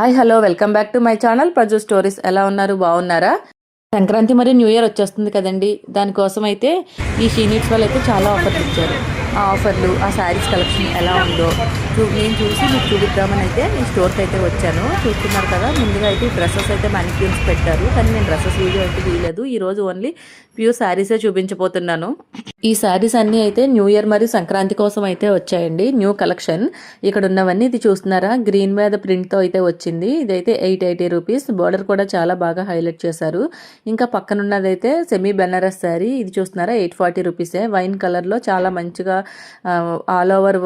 Hi hello welcome back to my channel Praju stories. ఎలా ఉన్నారు? బాగున్నారా? సంక్రాంతి మరియు న్యూ ఇయర్ వచ్చేస్తుంది కదండి. దానికోసం అయితే ఈ షీనిట్స్ వాళ్ళు అయితే చాలా ఆఫర్లు ఇచ్చారు. ఆ ఆఫర్లు, ఆ శారీస్ కలెక్షన్ ఎలా ఉందో నేను చూసి మీకు చూపిద్దామని అయితే ఈ స్టోర్కి అయితే వచ్చాను. చూస్తున్నారు కదా, ముందుగా అయితే డ్రెస్సెస్ అయితే మ్యానిక్యూన్స్ పెట్టారు. కానీ నేను డ్రెస్సెస్ వీడియో అయితే తీయలేదు. ఈరోజు ఓన్లీ ప్యూర్ శారీసే చూపించబోతున్నాను. ఈ శారీస్ అన్నీ అయితే న్యూ ఇయర్ మరియు సంక్రాంతి కోసం అయితే వచ్చాయండి. New collection. ఇక్కడ ఉన్నవన్నీ ఇది చూస్తున్నారా, గ్రీన్ మీద ప్రింట్తో అయితే వచ్చింది. ఇదైతే 880 రూపీస్. బార్డర్ కూడా చాలా బాగా హైలైట్ చేశారు. ఇంకా పక్కన ఉన్నదైతే సెమీ బెనారస్ శారీ. ఇది చూస్తున్నారా, 840 రూపీసే. వైన్ కలర్లో చాలా మంచిగా ఆల్ ఓవర్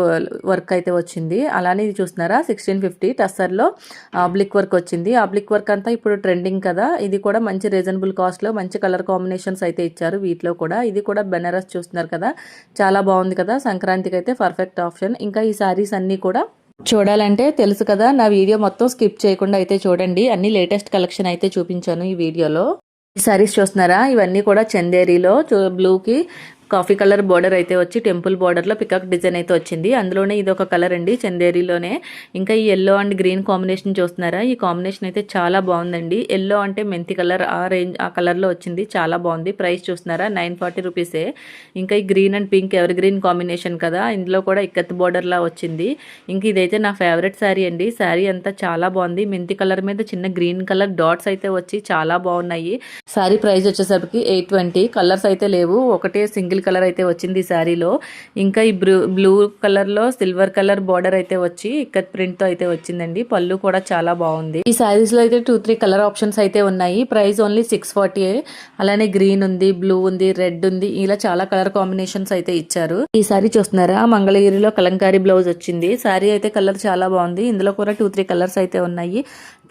వర్క్ అయితే వచ్చింది. అలానే ఇది చూస్తున్నారా, 1650 టస్సర్లో ఆబ్లిక్ వర్క్ వచ్చింది. ఆబ్లిక్ వర్క్ అంతా ఇప్పుడు ట్రెండింగ్ కదా. ఇది కూడా మంచి రీజనబుల్ కాస్ట్లో మంచి కలర్ కాంబినేషన్స్ అయితే ఇచ్చారు వీటిలో కూడా. ఇది కూడా బెనారస్ చూస్తున్నారు కదా, చాలా బాగుంది కదా. సంక్రాంతికి అయితే పర్ఫెక్ట్ ఆప్షన్. ఇంకా ఈ శారీస్ అన్నీ కూడా చూడాలంటే తెలుసు కదా, నా వీడియో మొత్తం స్కిప్ చేయకుండా అయితే చూడండి. అన్ని లేటెస్ట్ కలెక్షన్ అయితే చూపించాను ఈ వీడియోలో. ఈ శారీస్ చూస్తున్నారా, ఇవన్నీ కూడా చందేరీలో బ్లూకి కాఫీ కలర్ బార్డర్ అయితే వచ్చి టెంపుల్ బార్డర్లో పికాక్ డిజైన్ అయితే వచ్చింది. అందులోనే ఇది ఒక కలర్ అండి, చందేరీలోనే. ఇంకా ఈ ఎల్లో అండ్ గ్రీన్ కాంబినేషన్ చూస్తున్నారా, ఈ కాంబినేషన్ అయితే చాలా బాగుందండి. ఎల్లో అంటే మెంతి కలర్, ఆ కలర్లో వచ్చింది, చాలా బాగుంది. ప్రైస్ చూస్తున్నారా, 940 రూపీసే. ఇంకా ఈ green and pink ever green combination కదా, ఇందులో కూడా ఇక్కత్ బార్డర్లా వచ్చింది. ఇంక ఇదైతే నా ఫేవరెట్ శారీ అండి. శారీ అంతా చాలా బాగుంది. మెంతి కలర్ మీద చిన్న గ్రీన్ కలర్ డాట్స్ అయితే వచ్చి చాలా బాగున్నాయి. శారీ ప్రైస్ వచ్చేసరికి 820. కలర్స్ అయితే లేవు, ఒకటే సింగిల్ కలర్ అయితే వచ్చింది ఈ శారీలో. ఇంకా ఈ బ్లూ కలర్లో సిల్వర్ కలర్ బార్డర్ అయితే వచ్చి ఇక్కత్ ప్రింట్తో అయితే వచ్చిందండి. పళ్ళు కూడా చాలా బాగుంది. ఈ శారీస్లో అయితే 2-3 కలర్ ఆప్షన్స్ అయితే ఉన్నాయి. Price only 640. అలానే గ్రీన్ ఉంది, బ్లూ ఉంది, రెడ్ ఉంది, ఇలా చాలా కలర్ కాంబినేషన్స్ అయితే ఇచ్చారు. ఈ శారీ చూస్తున్నారా, మంగళగిరిలో కలంకారీ బ్లౌజ్ వచ్చింది. శారీ అయితే కలర్ చాలా బాగుంది. ఇందులో కూడా 2-3 కలర్స్ అయితే ఉన్నాయి.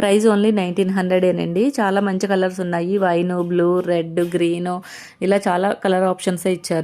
ప్రైస్ ఓన్లీ 1900 చాలా మంచి కలర్స్ ఉన్నాయి. వైన్, బ్లూ, రెడ్, గ్రీన్, ఇలా చాలా కలర్ ఆప్షన్స్ ఇచ్చారు.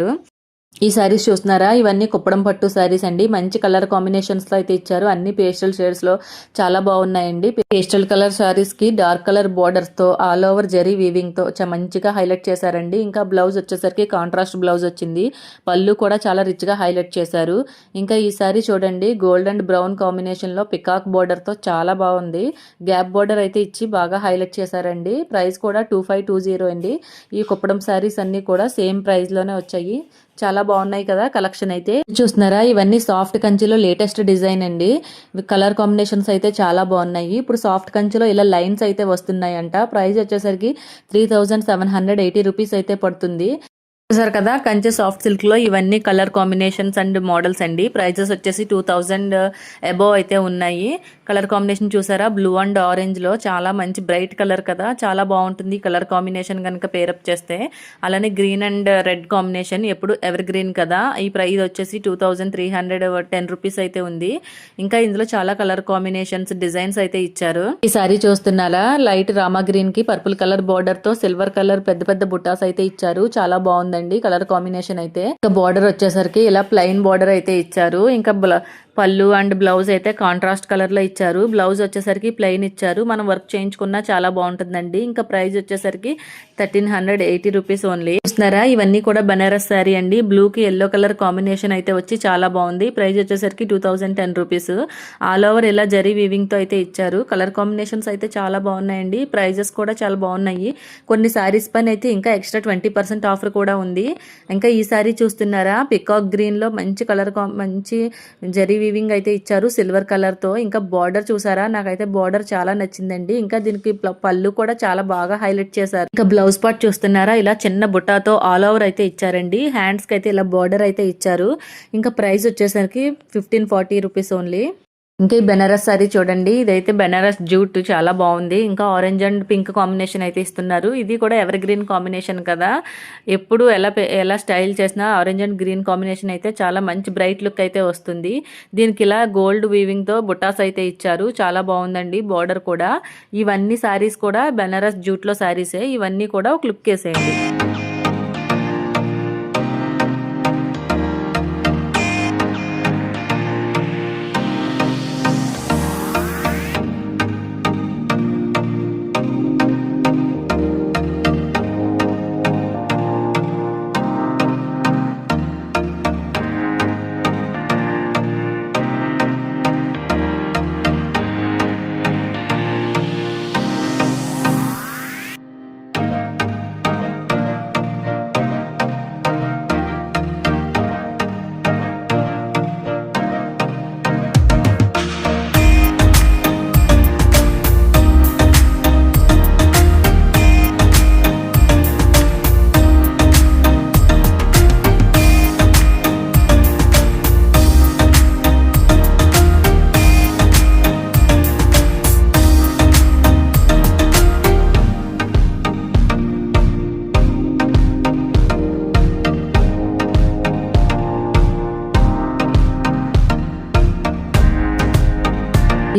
ఈ శారీస్ చూస్తున్నారా, ఇవన్నీ కుప్పడం పట్టు శారీస్ అండి. మంచి కలర్ కాంబినేషన్స్ లో అయితే ఇచ్చారు. అన్ని పేస్టల్ షేడ్స్ లో చాలా బాగున్నాయండి. పేస్టల్ కలర్ శారీస్ కి డార్క్ కలర్ బోర్డర్స్ తో ఆల్ ఓవర్ జరీ వీవింగ్ తో మంచిగా హైలైట్ చేశారండి. ఇంకా బ్లౌజ్ వచ్చేసరికి కాంట్రాస్ట్ బ్లౌజ్ వచ్చింది. పళ్ళు కూడా చాలా రిచ్ గా హైలైట్ చేశారు. ఇంకా ఈ శారీ చూడండి, గోల్డ్ అండ్ బ్రౌన్ కాంబినేషన్ లో పికాక్ బోర్డర్ తో చాలా బాగుంది. గ్యాప్ బోర్డర్ అయితే ఇచ్చి బాగా హైలైట్ చేశారండి. ప్రైస్ కూడా 2520 అండి. ఈ కుప్పడం శారీస్ అన్ని కూడా సేమ్ ప్రైస్ లోనే వచ్చాయి. చాలా బాగున్నాయి కదా కలెక్షన్ అయితే. చూస్తున్నారా, ఇవన్నీ సాఫ్ట్ కంచిలో లేటెస్ట్ డిజైన్ అండి. కలర్ కాంబినేషన్స్ అయితే చాలా బాగున్నాయి. ఇప్పుడు సాఫ్ట్ కంచిలో ఇలా లైన్స్ అయితే వస్తున్నాయంట. ప్రైస్ వచ్చేసరికి 3780 రూపీస్ అయితే పడుతుంది. చూసారు కదా, కంచి సాఫ్ట్ సిల్క్ లో ఇవన్నీ కలర్ కాంబినేషన్స్ అండ్ మోడల్స్ అండి. ప్రైజెస్ వచ్చేసి 2000 అబోవ్ అయితే ఉన్నాయి. కలర్ కాంబినేషన్ చూసారా, బ్లూ అండ్ ఆరెంజ్ లో చాలా మంచి బ్రైట్ కలర్ కదా, చాలా బాగుంటుంది కలర్ కాంబినేషన్ కనుక పేరప్ చేస్తే. అలానే గ్రీన్ అండ్ రెడ్ కాంబినేషన్ ఎప్పుడు ఎవర్ గ్రీన్ కదా. ఈ ప్రైస్ వచ్చేసి 2310 రూపీస్ అయితే ఉంది. ఇంకా ఇందులో చాలా కలర్ కాంబినేషన్స్, డిజైన్స్ అయితే ఇచ్చారు. ఈ సారీ చూస్తున్నారా, లైట్ రామా గ్రీన్ కి పర్పుల్ కలర్ బార్డర్ తో సిల్వర్ కలర్ పెద్ద పెద్ద బుట్టాస్ అయితే ఇచ్చారు. చాలా బాగుంది కలర్ కాంబినేషన్ అయితే. ఇంకా బార్డర్ వచ్చేసరికి ఇలా ప్లెయిన్ బార్డర్ అయితే ఇచ్చారు. ఇంకా పళ్ళు అండ్ బ్లౌజ్ అయితే కాంట్రాస్ట్ కలర్ లో ఇచ్చారు. బ్లౌజ్ వచ్చేసరికి ప్లెయిన్ ఇచ్చారు. మనం వర్క్ చేయించుకున్నా చాలా బాగుంటుందండి. ఇంకా ప్రైస్ వచ్చేసరికి 1380 రూపీస్ ఓన్లీ. చూస్తున్నారా, ఇవన్నీ కూడా బనారస్ శారీ అండి. బ్లూ కి ఎల్లో కలర్ కాంబినేషన్ అయితే వచ్చి చాలా బాగుంది. ప్రైస్ వచ్చేసరికి 2010 రూపీస్. ఆల్ ఓవర్ ఇలా జరీ వీవింగ్ తో అయితే ఇచ్చారు. కలర్ కాంబినేషన్స్ అయితే చాలా బాగున్నాయండి. ప్రైజెస్ కూడా చాలా బాగున్నాయి. కొన్ని శారీస్ పైన అయితే ఇంకా ఎక్స్ట్రా 20% ఆఫర్ కూడా ఉంది. ఇంకా ఈ శారీ చూస్తున్నారా, పికాక్ గ్రీన్ లో మంచి కలర్ మంచి జరీ వీవింగ్ అయితే ఇచ్చారు సిల్వర్ కలర్ తో. ఇంకా బార్డర్ చూసారా, నాకైతే బార్డర్ చాలా నచ్చిందండి. ఇంకా దీనికి పళ్ళు కూడా చాలా బాగా హైలైట్ చేశారు. ఇంకా బ్లౌజ్ పార్ట్ చూస్తున్నారా, ఇలా చిన్న బుట్టాతో ఆల్ ఓవర్ అయితే ఇచ్చారండి. హ్యాండ్స్ కి అయితే ఇలా బార్డర్ అయితే ఇచ్చారు. ఇంకా ప్రైస్ వచ్చేసరికి 1540 రూపీస్ ఓన్లీ. ఇంకా ఈ బెనారస్ సారీ చూడండి, ఇదైతే బెనారస్ జూట్ చాలా బాగుంది. ఇంకా ఆరెంజ్ అండ్ పింక్ కాంబినేషన్ అయితే ఇస్తున్నారు. ఇది కూడా ఎవర్ గ్రీన్ కాంబినేషన్ కదా, ఎప్పుడు ఎలా స్టైల్ చేసినా ఆరెంజ్ అండ్ గ్రీన్ కాంబినేషన్ అయితే చాలా మంచి బ్రైట్ లుక్ అయితే వస్తుంది. దీనికి ఇలా గోల్డ్ వీవింగ్ తో బుటాస్ అయితే ఇచ్చారు. చాలా బాగుందండి బార్డర్ కూడా. ఇవన్నీ సారీస్ కూడా బెనారస్ జూట్ లో సారీసే. ఇవన్నీ కూడా ఒక లుక్ వేసేయండి.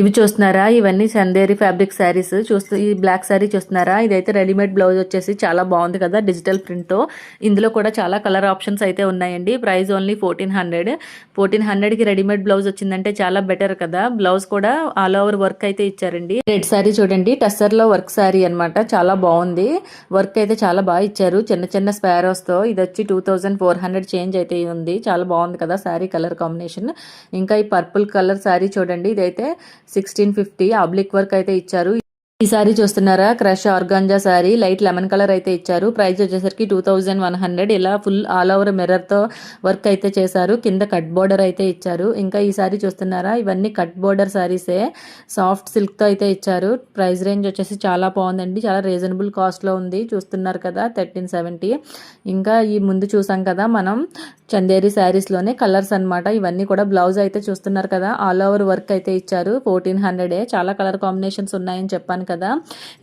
ఇవి చూస్తున్నారా, ఇవన్నీ చందేరి ఫ్యాబ్రిక్ శారీస్. ఈ బ్లాక్ శారీ చూస్తున్నారా, ఇదైతే రెడీమేడ్ బ్లౌజ్ వచ్చేసి చాలా బాగుంది కదా, డిజిటల్ ప్రింట్ తో. ఇందులో కూడా చాలా కలర్ ఆప్షన్స్ అయితే ఉన్నాయండి. ప్రైస్ ఓన్లీ 1400కి రెడీమేడ్ బ్లౌజ్ వచ్చిందంటే చాలా బెటర్ కదా. బ్లౌజ్ కూడా ఆల్ ఓవర్ వర్క్ అయితే ఇచ్చారండి. రెడ్ శారీ చూడండి, టస్సర్ లో వర్క్ శారీ అనమాట, చాలా బాగుంది. వర్క్ అయితే చాలా బాగా ఇచ్చారు, చిన్న చిన్న స్పారోస్ తో. ఇది వచ్చి 2400 చేంజ్ అయితే ఉంది. చాలా బాగుంది కదా శారీ కలర్ కాంబినేషన్. ఇంకా ఈ పర్పుల్ కలర్ శారీ చూడండి, ఇదైతే 1650 అబ్లిక్ వర్క్ అయితే ఇచ్చారు. ఈ సారీ చూస్తున్నారా, crush organza sorry, light lemon colour అయితే ఇచ్చారు. ప్రైస్ వచ్చేసరికి 2100. ఇలా ఫుల్ ఆల్ ఓవర్ మిర్రర్ తో వర్క్ అయితే చేశారు. కింద కట్ బోర్డర్ అయితే ఇచ్చారు. ఇంకా ఈ సారీ చూస్తున్నారా, ఇవన్నీ కట్ బోర్డర్ సారీసే, సాఫ్ట్ సిల్క్ తో అయితే ఇచ్చారు. ప్రైస్ రేంజ్ వచ్చేసి చాలా బాగుందండి, చాలా రీజనబుల్ కాస్ట్ లో ఉంది. చూస్తున్నారు కదా 1370. ఇంకా ఈ ముందు చూసాం కదా మనం చందేరి శారీస్ లోనే కలర్స్ అన్నమాట. ఇవన్నీ కూడా బ్లౌజ్ అయితే చూస్తున్నారు కదా, ఆల్ ఓవర్ వర్క్ అయితే ఇచ్చారు. 1400. చాలా కలర్ కాంబినేషన్స్ ఉన్నాయని చెప్పాను కదా.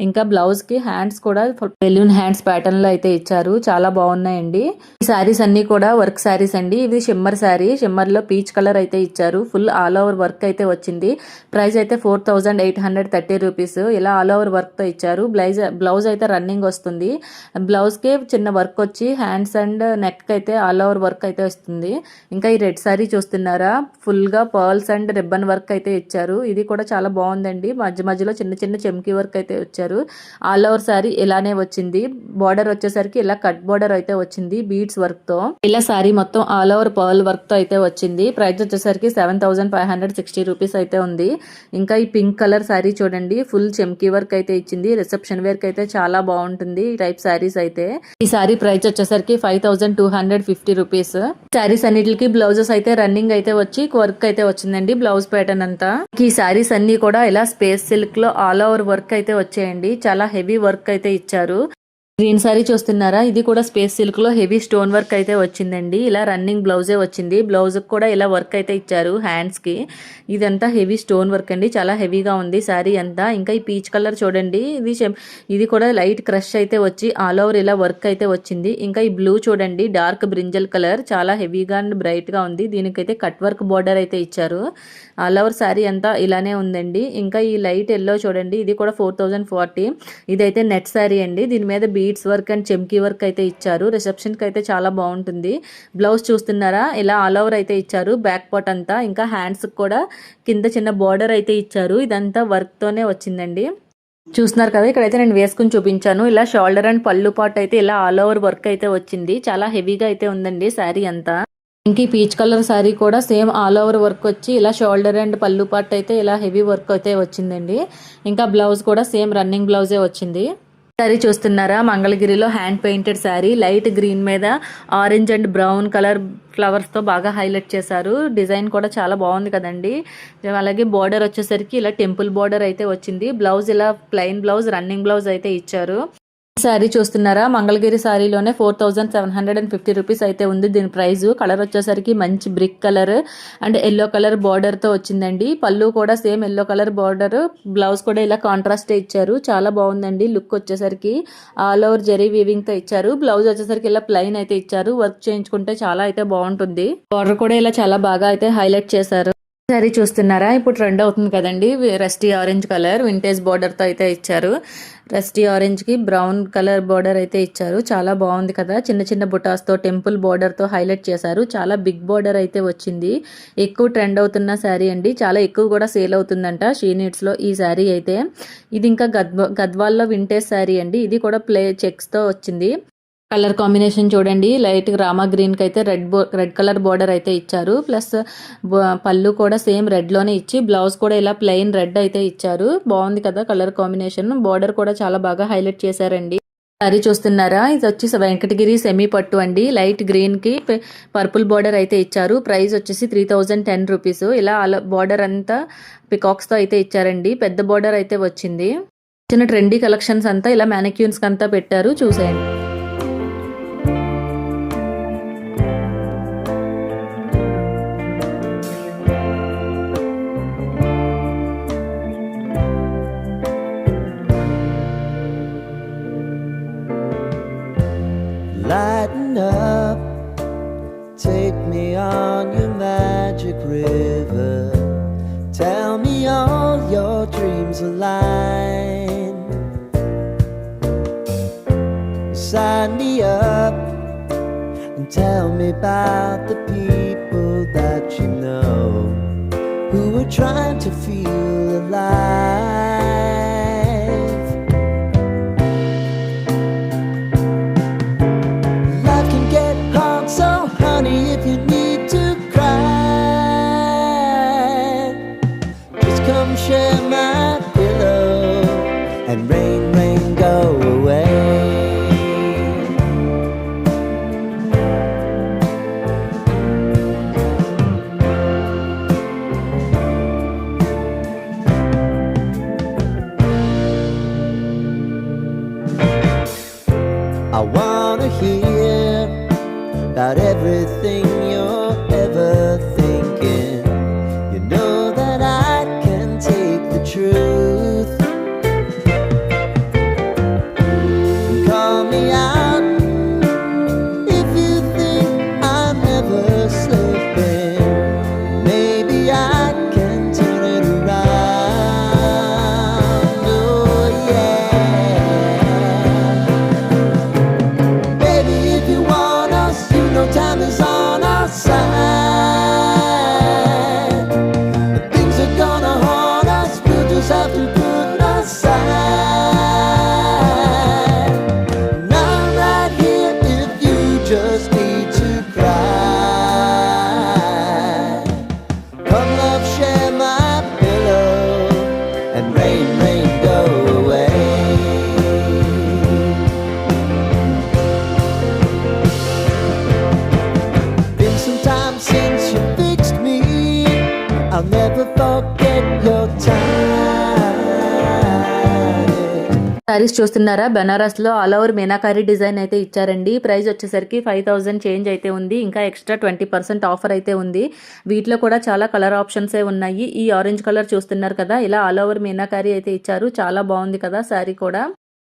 ఇంకా బ్లౌజ్ కి హ్యాండ్స్ కూడా బెలూన్ హ్యాండ్స్ ప్యాటర్న్ లో అయితే ఇచ్చారు. చాలా బాగున్నాయండి. ఈ శారీస్ అన్ని కూడా వర్క్ శారీస్ అండి. ఇది షిమ్మర్ శారీ, షిమ్మర్ లో పీచ్ కలర్ అయితే ఇచ్చారు. ఫుల్ ఆల్ ఓవర్ వర్క్ అయితే వచ్చింది. ప్రైస్ అయితే 4830 రూపీస్. ఇలా ఆల్ ఓవర్ వర్క్ తో ఇచ్చారు. బ్లౌజ్ అయితే రన్నింగ్ వస్తుంది. బ్లౌజ్ కి చిన్న వర్క్ వచ్చి హ్యాండ్స్ అండ్ నెక్ అయితే ఆల్ ఓవర్ వర్క్ అయితే వస్తుంది. ఇంకా ఈ రెడ్ శారీ చూస్తున్నారా, ఫుల్ గా పర్ల్స్ అండ్ రిబ్బన్ వర్క్ అయితే ఇచ్చారు. ఇది కూడా చాలా బాగుందండి. మధ్య మధ్యలో చిన్న చిన్న చెమ్కి వర్క్ అయితే వచ్చారు. ఆల్ ఓవర్ సారీ ఇలానే వచ్చింది. బార్డర్ వచ్చేసరికి ఇలా కట్ బార్డర్ అయితే వచ్చింది బీడ్స్ వర్క్ తో. ఇలా సారీ మొత్తం ఆల్ ఓవర్ పర్ల్ వర్క్ తో అయితే వచ్చింది. ప్రైస్ వచ్చేసరికి 7560 రూపీస్ అయితే ఉంది. ఇంకా ఈ పింక్ కలర్ సారీ చూడండి, ఫుల్ చెమ్కి వర్క్ అయితే ఇచ్చింది. రిసెప్షన్ వేర్ కి అయితే చాలా బాగుంటుంది ఈ టైప్ సారీస్ అయితే. ఈ సారీ ప్రైస్ వచ్చేసరికి 5250 రూపీస్. సారీస్ అన్నిటికి బ్లౌజెస్ అయితే రన్నింగ్ అయితే వచ్చి వర్క్ అయితే వచ్చిందండి, బ్లౌజ్ ప్యాటర్న్ అంతా. ఈ సారీస్ అన్ని కూడా ఇలా స్పేస్ సిల్క్ లో ఆల్ ఓవర్ వర్క్ అయితే వచ్చాయండి. చాలా హెవీ వర్క్ అయితే ఇచ్చారు. గ్రీన్ సారీ చూస్తున్నారా, ఇది కూడా స్పేస్ సిల్క్ లో హెవీ స్టోన్ వర్క్ అయితే వచ్చిందండి. ఇలా రన్నింగ్ బ్లౌజే వచ్చింది. బ్లౌజ్ కూడా ఇలా వర్క్ అయితే ఇచ్చారు హ్యాండ్స్ కి. ఇదంతా హెవీ స్టోన్ వర్క్ అండి, చాలా హెవీగా ఉంది సారీ అంతా. ఇంకా ఈ పీచ్ కలర్ చూడండి, ఇది కూడా లైట్ క్రష్ అయితే వచ్చి ఆల్ ఓవర్ ఇలా వర్క్ అయితే వచ్చింది. ఇంకా ఈ బ్లూ చూడండి, డార్క్ బ్రింజల్ కలర్, చాలా హెవీగా అండ్ బ్రైట్ గా ఉంది. దీనికైతే కట్ వర్క్ బార్డర్ అయితే ఇచ్చారు. ఆల్ ఓవర్ సారీ అంతా ఇలానే ఉందండి. ఇంకా ఈ లైట్ ఎల్లో చూడండి, ఇది కూడా 4040. ఇదైతే నెట్ సారీ అండి. దీని మీద బీడ్స్ వర్క్ అండ్ చెమ్కీ వర్క్ అయితే ఇచ్చారు. రిసెప్షన్ కి అయితే చాలా బాగుంటుంది. బ్లౌజ్ చూస్తున్నారా, ఇలా ఆల్ ఓవర్ అయితే ఇచ్చారు బ్యాక్ పార్ట్ అంతా. ఇంకా హ్యాండ్స్ కూడా కింద చిన్న బార్డర్ అయితే ఇచ్చారు. ఇదంతా వర్క్ తోనే వచ్చిందండి. చూస్తున్నారు కదా, ఇక్కడైతే నేను వేసుకుని చూపించాను. ఇలా షోల్డర్ అండ్ పళ్ళు పార్ట్ అయితే ఇలా ఆల్ ఓవర్ వర్క్ అయితే వచ్చింది. చాలా హెవీగా అయితే ఉందండి శారీ అంతా. ఇంక ఈ పీచ్ కలర్ శారీ కూడా సేమ్ ఆల్ ఓవర్ వర్క్ వచ్చి ఇలా షోల్డర్ అండ్ పళ్ళు పార్ట్ అయితే ఇలా హెవీ వర్క్ అయితే వచ్చిందండి. ఇంకా బ్లౌజ్ కూడా సేమ్ రన్నింగ్ బ్లౌజే వచ్చింది. శారీ చూస్తున్నారా, మంగళగిరిలో hand painted sari, light green మీద orange and brown colour flowers తో బాగా హైలైట్ చేశారు. డిజైన్ కూడా చాలా బాగుంది కదండి. అలాగే బార్డర్ వచ్చేసరికి ఇలా టెంపుల్ బార్డర్ అయితే వచ్చింది. బ్లౌజ్ ఇలా ప్లెయిన్ బ్లౌజ్, రన్నింగ్ బ్లౌజ్ అయితే ఇచ్చారు. శారీ చూస్తున్నారా, మంగళగిరి శారీలోనే 4750 రూపీస్ అయితే ఉంది దీని ప్రైస్. కలర్ వచ్చేసరికి మంచి brick colour and yellow colour border తో వచ్చిందండి. పళ్ళు కూడా same yellow colour border, blouse కూడా ఇలా కాంట్రాస్ట్ ఇచ్చారు. చాలా బాగుందండి. లుక్ వచ్చేసరికి ఆల్ ఓవర్ జెరీ వీవింగ్ తో ఇచ్చారు. బ్లౌజ్ వచ్చేసరికి ఇలా ప్లెయిన్ అయితే ఇచ్చారు. వర్క్ చేయించుకుంటే చాలా అయితే బాగుంటుంది. బార్డర్ కూడా ఇలా చాలా బాగా అయితే హైలైట్ చేశారు. సారీ చూస్తున్నారా, ఇప్పుడు ట్రెండ్ అవుతుంది కదండి, rusty orange colour vintage border తో అయితే ఇచ్చారు. రస్టీ ఆరెంజ్ కి బ్రౌన్ కలర్ బార్డర్ అయితే ఇచ్చారు. చాలా బాగుంది కదా. చిన్న చిన్న బుటాస్ తో టెంపుల్ బార్డర్ తో హైలైట్ చేశారు. చాలా బిగ్ బార్డర్ అయితే వచ్చింది. ఎక్కువ ట్రెండ్ అవుతున్న శారీ అండి, చాలా ఎక్కువ కూడా సేల్ అవుతుందంట షీ నీడ్స్ లో ఈ శారీ అయితే. ఇది ఇంకా గద్వాల్లో వింటేజ్ శారీ అండి. ఇది కూడా చెక్స్ తో వచ్చింది. కలర్ కాంబినేషన్ చూడండి, లైట్ రామా గ్రీన్ కి అయితే రెడ్ కలర్ బార్డర్ అయితే ఇచ్చారు. ప్లస్ పళ్ళు కూడా సేమ్ రెడ్ లోనే ఇచ్చి బ్లౌజ్ కూడా ఇలా ప్లెయిన్ రెడ్ అయితే ఇచ్చారు. బాగుంది కదా కలర్ కాంబినేషన్. బార్డర్ కూడా చాలా బాగా హైలైట్ చేశారండి. సారీ చూస్తున్నారా, ఇది వచ్చి వెంకటగిరి సెమీ పట్టు అండి. లైట్ గ్రీన్ కి పర్పుల్ బార్డర్ అయితే ఇచ్చారు. ప్రైస్ వచ్చేసి 3010 రూపీస్. ఇలా బార్డర్ అంతా పికాక్స్ తో అయితే ఇచ్చారండి. పెద్ద బార్డర్ అయితే వచ్చింది. చిన్న ట్రెండీ కలెక్షన్స్ అంతా ఇలా మ్యానిక్యూన్స్ అంతా పెట్టారు, చూసేయండి. Lighten up, take me on your magic river. Tell me all dreams align. Sign me up and tell me about the people that you know who are trying to feel alive. Life can get hard, so honey, if you need to cry, just come share my pillow and rain, rain, go away. I wanna hear about everything you're ever thinking. You know that I can take the truth. Call me out if you think I'm never slipping. Maybe I can turn it around. Oh yeah. Baby, if you want us, you know time is on our side. But things are gonna haunt us, we'll just have to put aside. And I'm right here if you just need to cry. Come love, share my pillow and rain, rain, go away. Been some time since you fixed me. I'll never forget your time. Saris చూస్తున్నారా, బెనారస్ లో all over meenakari design అయితే ఇచ్చారండి. Price వచ్చేసరికి 5000 change అయితే ఉంది. ఇంకా extra 20% offer అయితే ఉంది. వీటిలో కూడా చాలా కలర్ ఆప్షన్స్ ఉన్నాయి. ఈ ఆరెంజ్ కలర్ చూస్తున్నారు కదా, ఇలా ఆల్ ఓవర్ మీనాకారి అయితే ఇచ్చారు. చాలా బాగుంది కదా శారీ కూడా.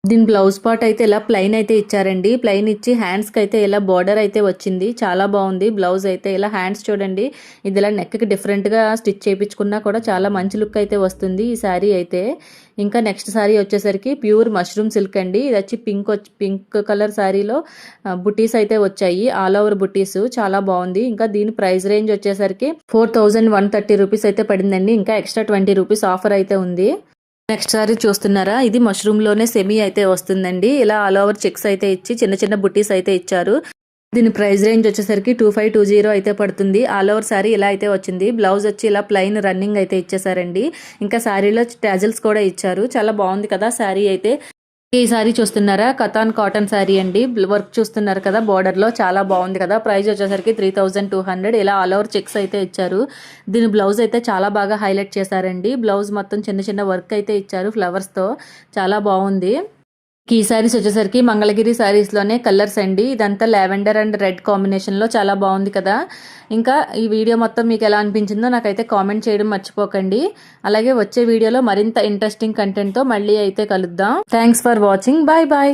దీని బ్లౌజ్ పార్ట్ అయితే ఇలా ప్లెయిన్ అయితే ఇచ్చారండి. ప్లెయిన్ ఇచ్చి హ్యాండ్స్ కి అయితే ఇలా బార్డర్ అయితే వచ్చింది. చాలా బాగుంది. బ్లౌజ్ అయితే ఇలా హ్యాండ్స్ చూడండి, ఇది ఇలా నెక్ కి డిఫరెంట్ గా స్టిచ్ చేయించుకున్నా కూడా చాలా మంచి లుక్ అయితే వస్తుంది ఈ శారీ అయితే. ఇంకా నెక్స్ట్ శారీ వచ్చేసరికి ప్యూర్ మష్రూమ్ సిల్క్ అండి. ఇది వచ్చి పింక్ కలర్ శారీలో బుటీస్ అయితే వచ్చాయి, ఆల్ ఓవర్ బుటీస్. చాలా బాగుంది. ఇంకా దీని ప్రైస్ రేంజ్ వచ్చేసరికి 4130 రూపీస్ అయితే పడిందండి. ఇంకా ఎక్స్ట్రా 20 రూపీస్ ఆఫర్ అయితే ఉంది. నెక్స్ట్ సారీ చూస్తున్నారా, ఇది మష్రూమ్ లోనే సెమీ అయితే వస్తుందండి. ఇలా ఆల్ ఓవర్ చెక్స్ అయితే ఇచ్చి చిన్న చిన్న బుట్టీస్ అయితే ఇచ్చారు. దీని ప్రైస్ రేంజ్ వచ్చేసరికి 2520 అయితే పడుతుంది. ఆల్ ఓవర్ శారీ ఇలా అయితే వచ్చింది. బ్లౌజ్ వచ్చి ఇలా ప్లెయిన్ రన్నింగ్ అయితే ఇచ్చేసారండి. ఇంకా శారీలో టాజిల్స్ కూడా ఇచ్చారు. చాలా బాగుంది కదా శారీ అయితే. ఈ శారీ చూస్తున్నారా, కతాన్ కాటన్ శారీ అండి. వర్క్ చూస్తున్నారు కదా బార్డర్ లో, చాలా బాగుంది కదా. ప్రైస్ వచ్చేసరికి 3200. ఇలా ఆల్ ఓవర్ చెక్స్ అయితే ఇచ్చారు. దీని బ్లౌజ్ అయితే చాలా బాగా హైలైట్ చేశారండి. బ్లౌజ్ మొత్తం చిన్న చిన్న వర్క్ అయితే ఇచ్చారు ఫ్లవర్స్ తో, చాలా బాగుంది. ఈ శారీస్ వచ్చేసరికి మంగళగిరి శారీస్ లోనే కలర్స్ అండి. ఇదంతా లావెండర్ అండ్ రెడ్ కాంబినేషన్ లో చాలా బాగుంది కదా. ఇంకా ఈ వీడియో మొత్తం మీకు ఎలా అనిపించిందో నాకైతే కామెంట్ చేయడం మర్చిపోకండి. అలాగే వచ్చే వీడియోలో మరింత ఇంట్రెస్టింగ్ కంటెంట్ తో మళ్ళీ అయితే కలుద్దాం. Thanks for watching. Bye bye.